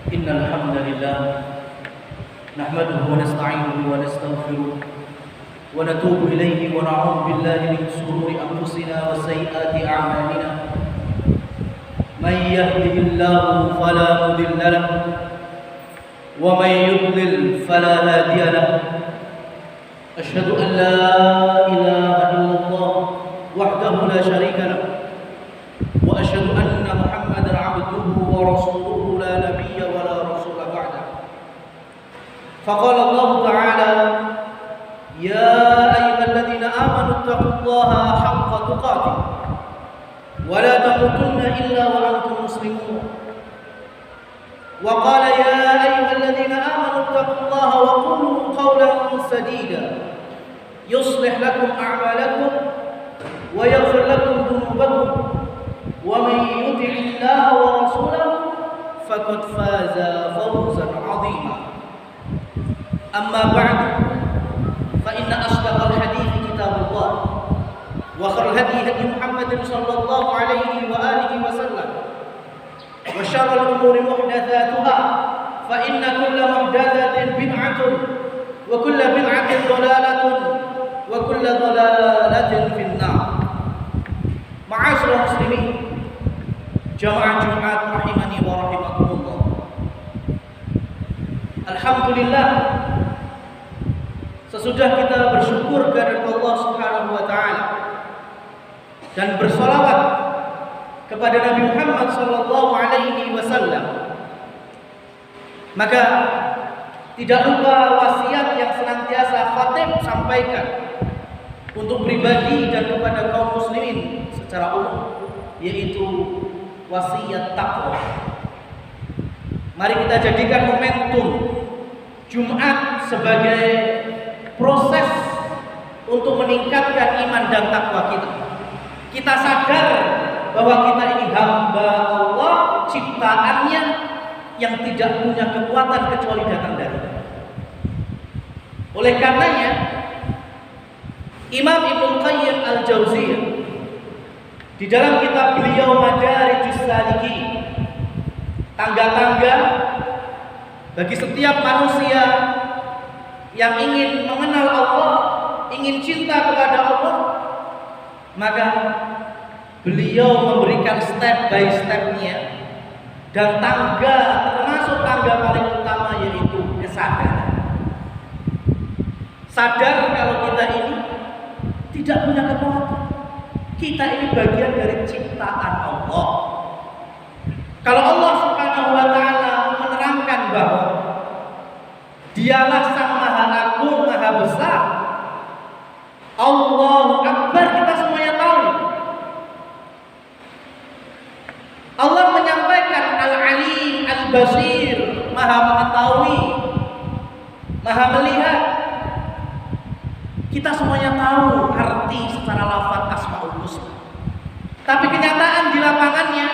إن الحمد لله نحمده ونستعينه ونستغفره ونتوب إليه ونعوذ بالله من شرور أنفسنا وسيئات أعمالنا من يهده الله فلا مضل له ومن يضلل فلا هادي له أشهد أن لا إله إلا الله وحده لا شريك له وأشهد أن محمدا عبده ورسوله لا نبي ولا رسول بعده فقال الله تعالى يا أيها الذين آمنوا اتقوا الله حق تقاته ولا تموتن إلا وأنتم مسلمون وقال يا أيها الذين آمنوا اتقوا الله وقولوا قولا سديدا يصلح لكم أعمالكم ويغفر لكم ذنوبكم ومن يطع الله ورسوله فقد فاز فوزا عظيما أما بعد فإن أصدق الحديث كتاب الله وخير الهدي هدي محمد صلى الله عليه وآله وسلم وشر الأمور محدثاتها فإن كل محدثة بدعة وكل بدعة ضلالة وكل ضلالة في النار. معاشر المسلمين jamaah Jumat rahimani wa rahimakumullah. Alhamdulillah, sesudah kita bersyukur kepada Allah Subhanahu wa taala dan bersolawat kepada Nabi Muhammad sallallahu alaihi wasallam, maka tidak lupa wasiat yang senantiasa khatib sampaikan untuk pribadi dan kepada kaum muslimin secara umum, yaitu wasiat takwa. Mari kita jadikan momentum Jumat sebagai proses untuk meningkatkan iman dan takwa kita. Kita sadar bahwa kita ini hamba Allah, ciptaannya yang tidak punya kekuatan kecuali datang dari Allah. Oleh karenanya Imam Ibnu Qayyim Al-Jauziyah di dalam kitab beliau Madarijus Salikin, tangga-tangga bagi setiap manusia yang ingin mengenal Allah, ingin cinta kepada Allah, maka beliau memberikan step by stepnya, dan tangga termasuk tangga paling utama yaitu kesadaran. Sadar kalau kita ini tidak punya kekuatan. Kita ini bagian dari ciptaan Allah. Kalau Allah Subhanahu wa taala menerangkan bahwa Dialah Sang Maha Agung, Maha Besar, Allahu Akbar, kita semuanya tahu. Allah menyampaikan Al-Alim, Al-Basir, Maha mengetahui, Maha melihat. Kita semuanya tahu arti secara lafaz Asmaul Husna. Tapi kenyataan di lapangannya,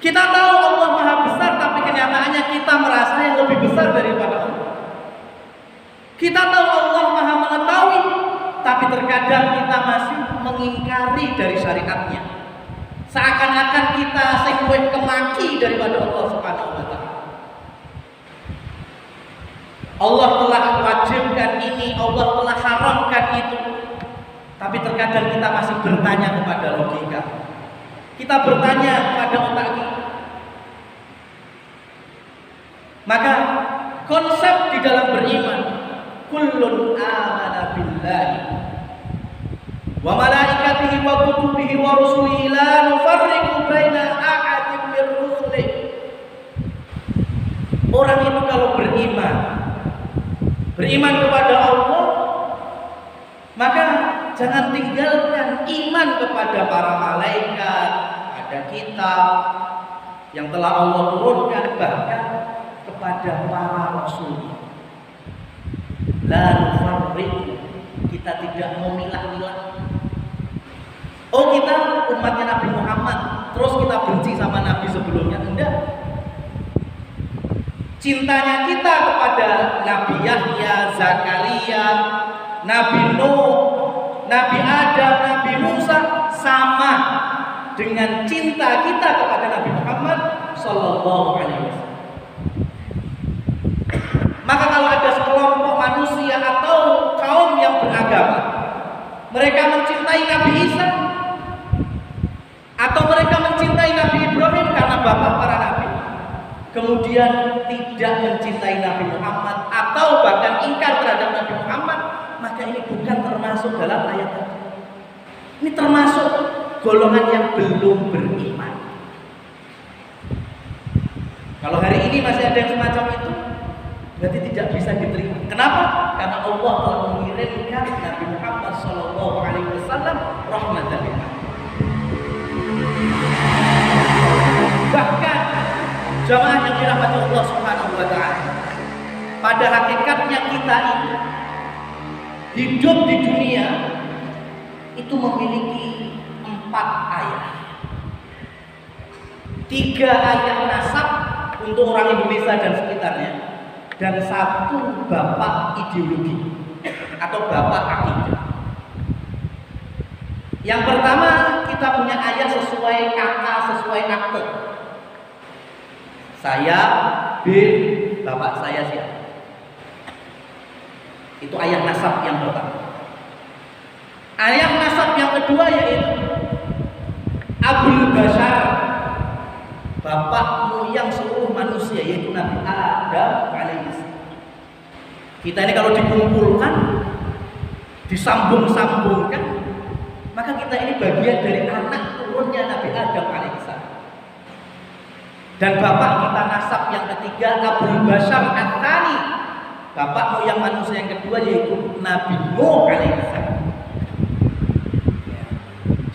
kita tahu Allah Maha Besar, tapi kenyataannya kita merasa yang lebih besar daripada Allah. Kita tahu Allah Maha Mengetahui, tapi terkadang kita masih mengingkari dari syariatnya. Seakan-akan kita sing kemaki daripada Allah Subhanahu wa taala. Allah telah wajibkan ini, Allah telah haramkan itu, tapi terkadang kita masih bertanya kepada logika, kita bertanya kepada otak kita. Maka konsep di dalam beriman, kullun amana billahi wa malaikatihi wa kutubihi wa rusulihi la nufarriqu baina ahadin min rusulihi. Orang itu kalau beriman kepada Allah, maka jangan tinggalkan iman kepada para malaikat, ada kitab yang telah Allah turunkan, bahkan kepada para rasul. La nufarriqu, kita tidak memilah-milah. Oh, kita umatnya Nabi Muhammad, terus kita benci sama nabi sebelumnya? Enggak. Cintanya kita kepada Nabi Yahya, Zakaria, Nabi Nuh, Nabi Adam, Nabi Musa sama dengan cinta kita kepada Nabi Muhammad Sallallahu Alaihi Wasallam. Maka kalau ada sekelompok manusia atau kaum yang beragama, mereka mencintai Nabi Isa, atau mereka mencintai Nabi Ibrahim karena bapak para nabi, kemudian tidak mencintai Nabi Muhammad atau bahkan ingkar terhadap Nabi Muhammad, maka ini bukan termasuk dalam ayat tadi. Ini termasuk golongan yang belum beriman. Kalau hari ini masih ada yang semacam itu, berarti tidak bisa diterima. Kenapa? Karena Allah telah mengirimkan Nabi Muhammad SAW rahmatan lil alamin. Bahkan jamaah yang dirahmati Allah Subhanahu wa taala, pada hakikatnya kita ini hidup di dunia itu memiliki 4 ayah. 3 ayah nasab untuk orang Indonesia dan sekitarnya, dan 1 bapak ideologi atau bapak akidah. Yang pertama, kita punya ayah sesuai kakak, sesuai akte. Saya bin bapak saya siapa. Itu ayah nasab yang pertama. Ayah nasab yang kedua yaitu Abul Bashar, bapak moyang seluruh manusia, yaitu Nabi Adam alaihissalam. Kita ini kalau dikumpulkan, disambung-sambungkan, maka kita ini bagian dari anak turunnya Nabi Adam alaihissalam. Dan bapak kita nasab yang ketiga Abul Bashar At-Tsani, bapak moyang manusia yang kedua yaitu Nabi Nuh alaihissalam.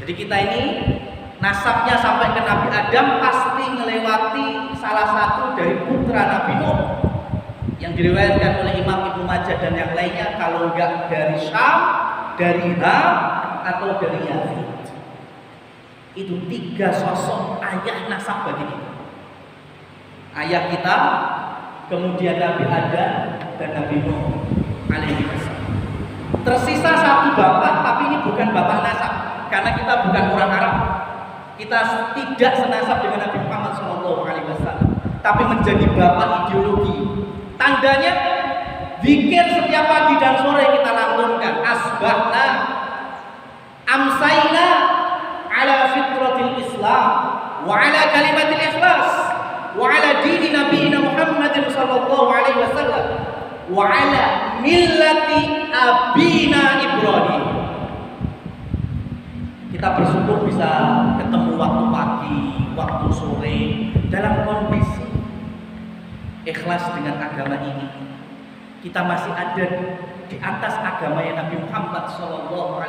Jadi kita ini nasabnya sampai ke Nabi Adam pasti melewati salah satu dari putra Nabi Nuh yang diriwayatkan oleh Imam Ibnu Majah dan yang lainnya, kalau enggak dari Syam, dari Ham, atau dari Yafid. Itu 3 sosok ayah nasab bagi kita. Ayah kita, kemudian Nabi Adam dan Nabi Nuh alaihi wasallam. Tersisa 1 bapak, tapi ini bukan bapak nasab karena kita bukan orang Arab. Kita tidak senasab dengan Nabi Muhammad SAW, tapi menjadi bapak ideologi. Tandanya zikir setiap pagi dan sore kita lantunkan, asbahna amsayna ala fitratil Islam wa ala kalimatil ikhlas wa ala dini nabiyina Muhammadin sallallahu alaihi wasallam wa ala millati abina Ibrahim. Kita bersyukur bisa ketemu waktu pagi, waktu sore dalam kondisi ikhlas dengan agama ini. Kita masih ada di atas agama yang Nabi Muhammad SAW,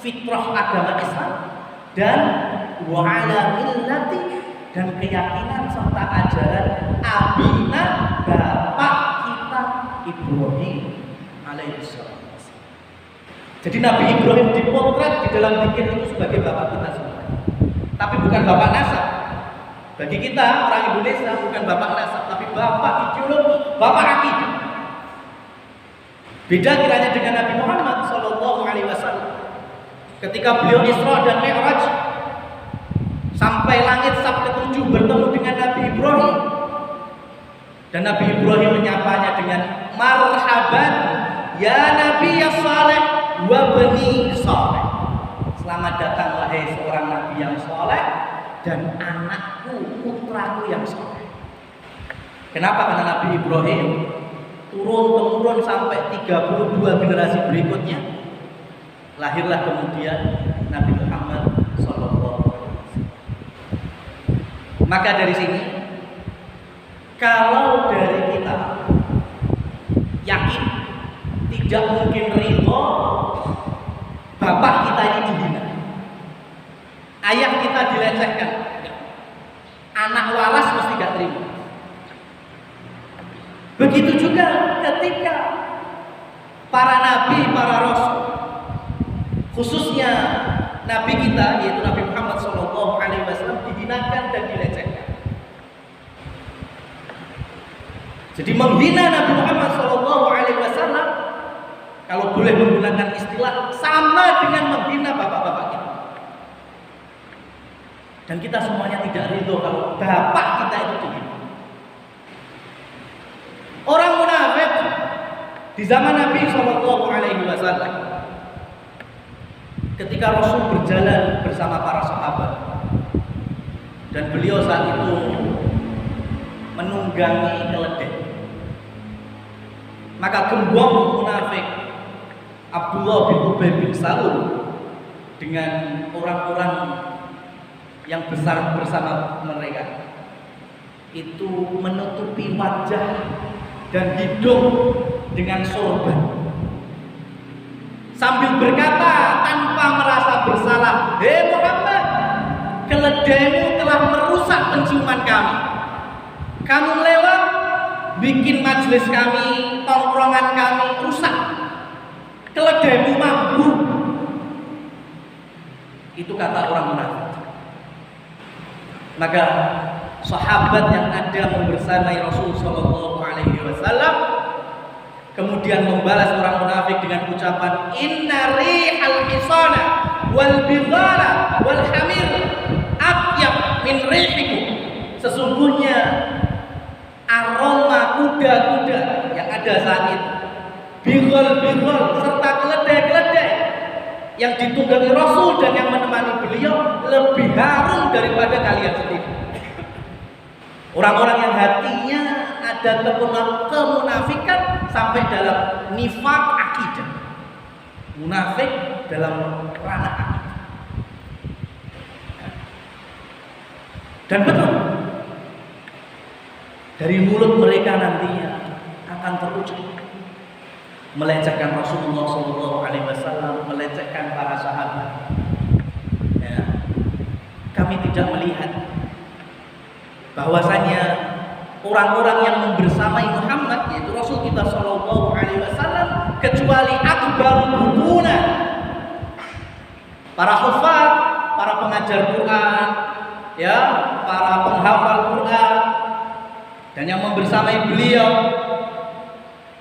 fitrah agama Islam, dan wa'ala millati, dan keyakinan serta ajaran abina bapak kita Ibrahim alaihissalam. Jadi Nabi Ibrahim dipotret di dalam zikir itu sebagai bapak kita semua. Tapi bukan bapak nasab. Bagi kita orang Indonesia bukan bapak nasab, tapi bapak ideologi, bapak akidah. Beda kiranya dengan Nabi Muhammad SAW. Ketika beliau Isra dan Mi'raj sampai langit sab ke-7 bertemu dengan Nabi Ibrahim, dan Nabi Ibrahim menyapanya dengan marhaban ya Nabi ya saleh wa bani saleh. Selamat datang wahai seorang nabi yang saleh dan anakku, putraku yang saleh. Kenapa? Karena Nabi Ibrahim turun-temurun sampai 32 generasi berikutnya, lahirlah kemudian Nabi Muhammad SAW. Maka dari sini, kalau dari kita yakin tidak mungkin ridho bapak kita ini dihina, ayah kita dilecehkan, anak waras mesti gak terima. Begitu juga ketika para nabi, para rasul, khususnya nabi kita yaitu Nabi Muhammad SAW dihinakan dan dilecehkan. Jadi menghina Nabi Muhammad SAW, kalau boleh menggunakan istilah, sama dengan menghina bapak-bapak kita. Dan kita semuanya tidak ridho kalau bapak kita itu begitu. Orang munafik di zaman Nabi Shallallahu Alaihi Wasallam, ketika Rasul berjalan bersama para sahabat dan beliau saat itu menunggangi keledai, maka gembong munafik Abdullah bin Ubay bin Salul dengan orang-orang yang besar bersama mereka itu menutupi wajah dan hidung dengan sorban sambil berkata tanpa merasa bersalah, "Hei Muhammad, keledaimu telah merusak penciuman kami. Kamu lewat bikin majelis kami, tongkrongan kami rusak. Keledaimu mampu." Itu kata orang munafik. Maka sahabat yang ada membersamai Rasul Shallallahu Alaihi Wasallam kemudian membalas orang munafik dengan ucapan, "Inna rihal hisana wal bidala wal hamir atyab min rihikum." Sesungguhnya aroma kuda-kuda yang ada saat itu, bigol-bigol serta keledai-keledai yang ditunggangi Rasul dan yang menemani beliau lebih harum daripada kalian sendiri. Orang-orang yang hatinya ada kemunafikan sampai dalam nifaq akidah, munafik dalam ranah akidah. Dan betul, dari mulut mereka nantinya akan terucap melecehkan Rasulullah SAW, melecehkan para sahabat. Ya. Kami tidak melihat bahwasanya orang-orang yang membersamai Muhammad, yaitu Rasul kita SAW, kecuali akbar buduna, para hufaz, para pengajar Quran, ya, para penghafal Quran, dan yang membersamai beliau.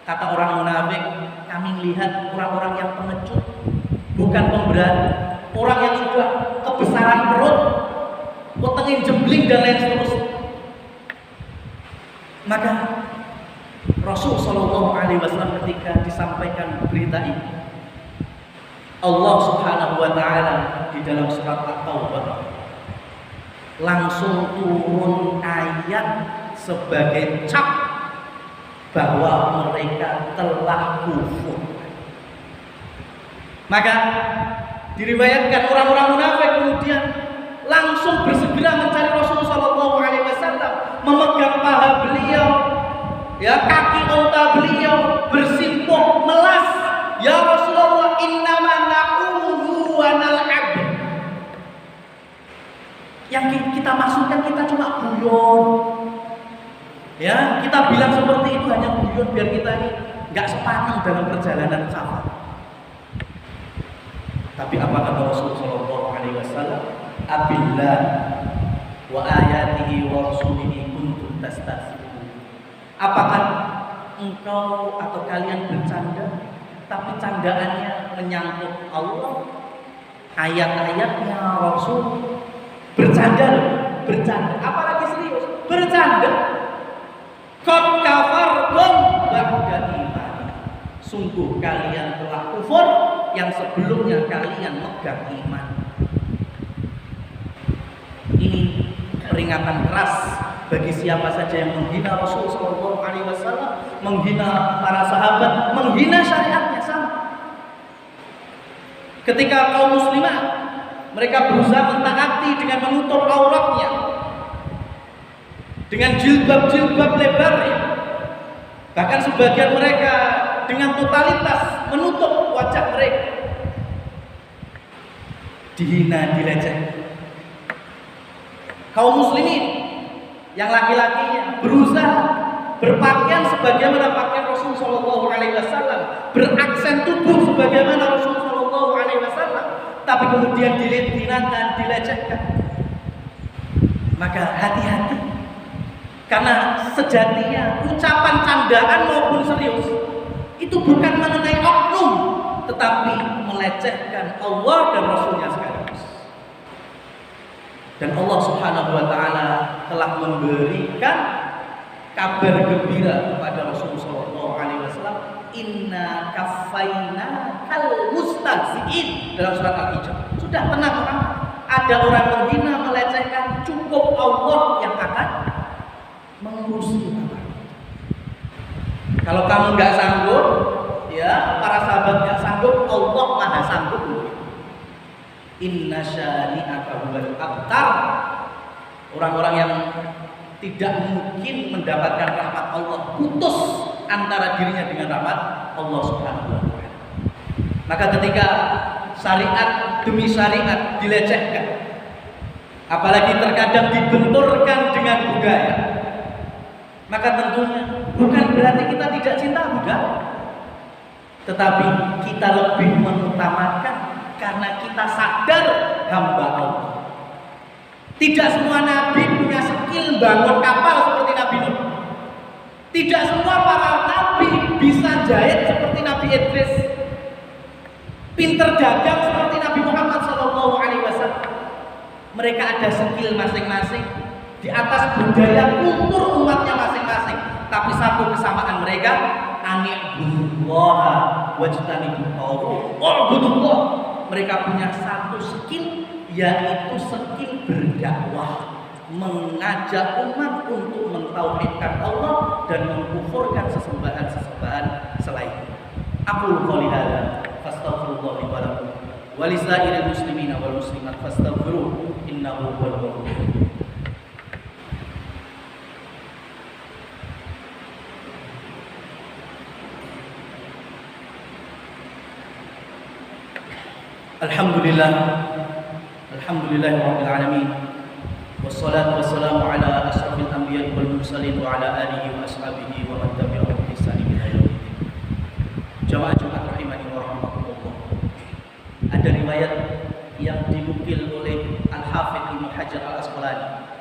Kata orang munafik, kami melihat orang-orang yang pengecut, bukan pemberani, orang yang sudah kebesaran perut, wetengin jembling dan lain seterusnya. Maka Rasul Shallallahu Alaihi Wasallam ketika disampaikan berita ini, Allah Subhanahu Wa Taala di dalam surat At-Taubah langsung turun ayat sebagai cap bahwa mereka telah kufur. Maka diriwayatkan orang-orang munafik kemudian langsung bersegera mencari Rasulullah SAW, memegang paha beliau, ya, kaki unta beliau, bersimpuh melas, "Ya Rasulullah, innama na'udzu wa nal'ab." Yang kita maksudkan kita cuma guyon. Ya, kita bilang seperti itu hanya guyon biar kita ini nggak sepaneng dalam perjalanan safar. Tapi apa kata Rasulullah SAW? "Abillah wa ayatihi wa rasulihi kuntum tastahzi'un." Apakah engkau atau kalian bercanda, tapi candaannya menyangkut Allah, ayat-ayatnya Rasul? Bercanda loh, bercanda. Apalagi serius, bercanda. Qad kafartum ba'da iman. Sungguh kalian telah kufur yang sebelumnya kalian megang iman. Ini peringatan keras bagi siapa saja yang menghina Rasul Sallallahu Alaihi Wasallam, menghina para sahabat, menghina syariatnya sama. Ketika kaum muslimah mereka berusaha mentaati dengan menutup auratnya, dengan jilbab-jilbab lebarnya, bahkan sebagian mereka dengan totalitas menutup wajah mereka, dihina, dilecehkan. Kaum muslimin yang laki-lakinya berusaha berpakaian sebagaimana pakaian Rasul Shallallahu Alaihi Wasallam, beraksen tubuh sebagaimana Rasul Shallallahu Alaihi Wasallam, tapi kemudian dihinakan, dilecehkan. Maka hati-hati, karena sejatinya ucapan candaan maupun serius itu bukan mengenai oknum, tetapi melecehkan Allah dan Rasulnya sekaligus. Dan Allah Subhanahu wa taala telah memberikan kabar gembira kepada Rasulullah sallallahu alaihi wasallam, inna kafaina kal mustahzi'in, dalam surat Al-Hijr. Sudah tenang orang, ada orang menghina, melecehkan, cukup Allah yang akan mengurusi. Kalau kamu nggak sanggup, ya para sahabat nggak sanggup, Allah maha sanggup. Inna syani'aka huwal abtar. Orang-orang yang tidak mungkin mendapatkan rahmat Allah, putus antara dirinya dengan rahmat Allah Subhanahu wa taala. Maka ketika syariat demi syariat dilecehkan, apalagi terkadang dibenturkan dengan budaya, maka tentunya bukan berarti kita tidak cinta budaya, tetapi kita lebih mengutamakan karena kita sadar hamba Allah. Tidak semua nabi punya skill bangun kapal seperti Nabi Nuh. Tidak semua para nabi bisa jahit seperti Nabi Idris, pinter dagang seperti Nabi Muhammad SAW. Mereka ada skill masing-masing di atas budaya kultur umatnya masing-masing. Tapi satu kesamaan mereka, ani'budullaha wajtanibut taghut. Mereka punya satu skill, yaitu skill berdakwah, mengajak umat untuk mentauhidkan Allah dan mengkufurkan sesembahan-sesembahan selainnya. Aqulu qouli hadza fastaghfirullah li wa lakum wa lisairil muslimina wal muslimat fastaghfiruhu innahu huwal ghafurur rahim. Alhamdulillahirabbil alamin, wassalatu wassalamu ala asrofil anbiya'i wal mursalin wa ala alihi wa ashabihi wa man tabi'ahum bi ihsan ila yaumil din. Jamaah Jumat rahimani wa rahmatullah. Ada riwayat yang dinukil oleh Al-Hafidz Ibnu Hajar Al-Asqalani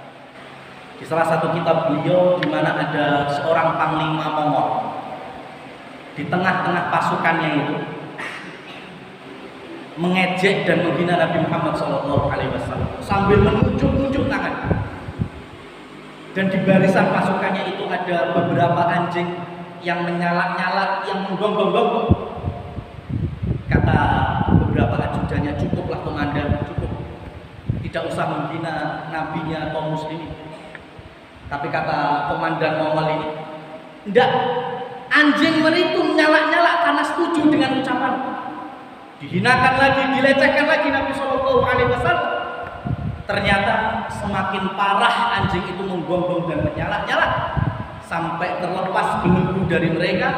di salah satu kitab beliau, di mana ada seorang panglima Mongol di tengah-tengah pasukannya itu mengejek dan menghina Nabi Muhammad SAW sambil menunjuk-nunjuk tangan. Dan di barisan pasukannya itu ada beberapa anjing yang menyalak-nyalak, yang menggonggong-gonggong. Kata beberapa ajudannya, cukuplah komandan, cukup, tidak usah menghina nabinya kaum muslimin. Tapi kata komandan Mongol ini, enggak, anjing itu menyalak-nyalak karena setuju dengan ucapan. Dihinakan lagi, dilecehkan lagi Nabi SAW. Ternyata semakin parah anjing itu menggonggong dan menyalak-nyalak sampai terlepas belenggu dari mereka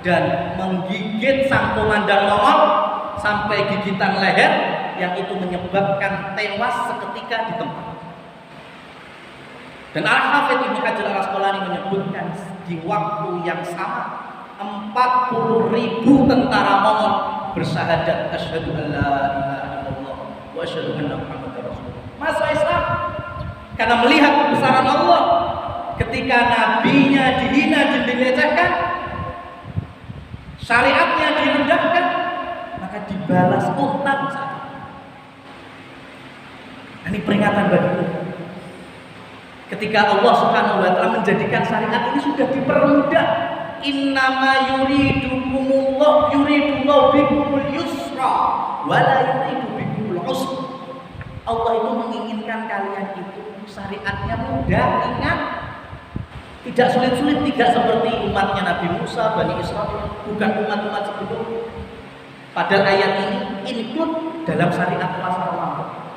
dan menggigit sang komandan Mongol sampai gigitan leher, yang itu menyebabkan tewas seketika di tempat. Dan Al-Hafidz Ibnu Hajar Al-Asqalani menyebutkan di waktu yang sama 40.000 tentara Mongol bersyahadat asyhadu an la ilaha illallah wa asyhadu anna muhammadar rasulullah. Masuk Islam karena melihat kebesaran Allah. Ketika nabinya dihina dan dilecehkan, syariatnya direndahkan, maka dibalas kontan saja. Ini peringatan bagi kita. Ketika Allah Subhanahu wa taala menjadikan syariat ini sudah dipermudah. Innama yuridullahu bikumul yusra wa la yuridu bikumul usra. Allah itu menginginkan kalian itu syariatnya mudah, ringan, tidak sulit-sulit, tidak seperti umatnya Nabi Musa, Bani Israil, bukan umat-umat sebelumnya. Padahal ayat ini include dalam syariat puasa Ramadan.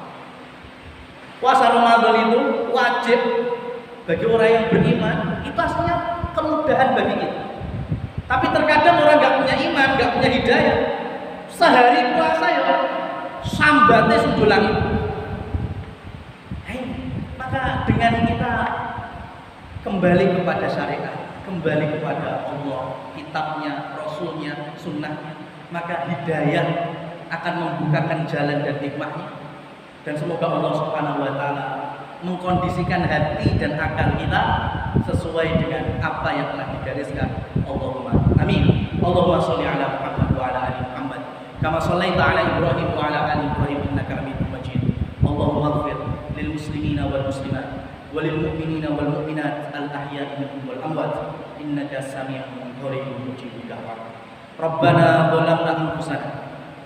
Puasa Ramadan itu wajib bagi orang yang beriman, itu aslinya kemudahan bagi kita. Tapi terkadang orang nggak punya iman, nggak punya hidayah, sehari puasa ya sambatnya sundulang itu. Maka dengan kita kembali kepada syariat, kembali kepada Allah, kitabnya, rasulnya, sunnahnya, maka hidayah akan membukakan jalan dan hikmahnya. Dan semoga Allah Subhanahu wa taala mengkondisikan hati dan akal kita sesuai dengan apa yang telah digariskan. Allahumma amin. Allahumma sholli ala Muhammad wa ala ali Muhammad kama shallaita ala Ibrahim wa ala ali Ibrahim innaka Hamidum Majid. Allahumma ighfir lil muslimin وللمؤمنين والمؤمنات الأحياء منهم والأموات إنك سميع قريب مجيب الدعوات. ربنا ظلمنا أنفسنا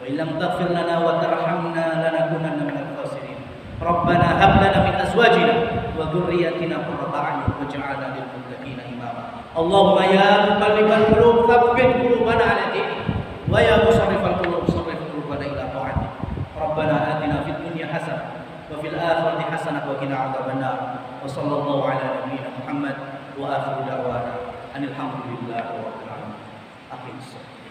وإن لم تغفر لنا وترحمنا لنكونن من الخاسرين. ربنا هب لنا من أزواجنا وذرياتنا قرة أعين واجعلنا للمتقين إماما. اللهم يا مقلب القلوب ثبت قلوبنا على دينك ويا مصرف القلوب صرف قلوبنا إلى طاعتك. ربنا آتنا في الدنيا حسنة وفي الآخرة حسنة وقنا عذاب النار. وصلى الله على نبينا محمد وآخر دعوانا أن الحمد لله رب العالمين. أقم الصلاة.